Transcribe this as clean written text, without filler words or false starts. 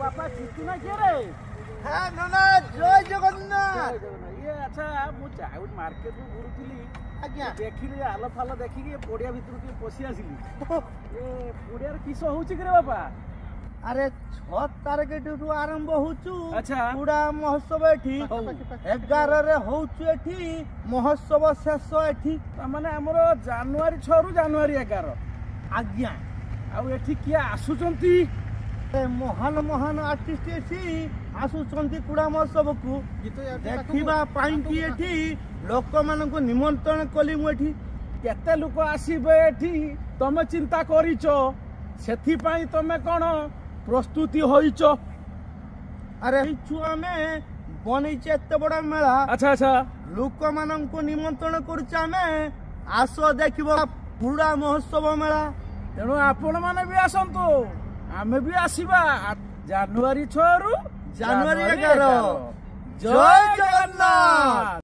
बापा चितु ना किए रे हाँ नना जय जगन्नाथ ये अच्छा मुझे मार्केट में घुरुली आज्ञा देखिली आलो फालो देखिकी पड़िया भितर के पशि आसिली ए पड़िया किस होउची रे बापा अरे 6 तारीख आरंभ होचु अच्छा पूरा महोत्सव एठी 11 रे होचु एठी महोत्सव शेष एठी माने हमरो जनवरी 6 रु जनवरी 11 आज्ञा आउ एठी किया आसुचंती महान महान आर्टिस्ट एठी आसुचंती कुड़ा महोत्सव को देखिबा पाई की एठी लोक मान को निमंत्रण कली मु एठी केते लोक आसीबे एठी तमे चिंता करिचो सेथि पई तमे कोन प्रस्तुति होइचो अरे छुआ में बनिचे एते बड़ा मेला अच्छा अच्छा लोक मान को निमंत्रण करूचा में आसो देखिबो पूरा महोत्सव मेला तेणु आपण माने भी आसंतो आमे भी आसीबा जनवरी 6 रु जनवरी 11 जय जगन्नाथ।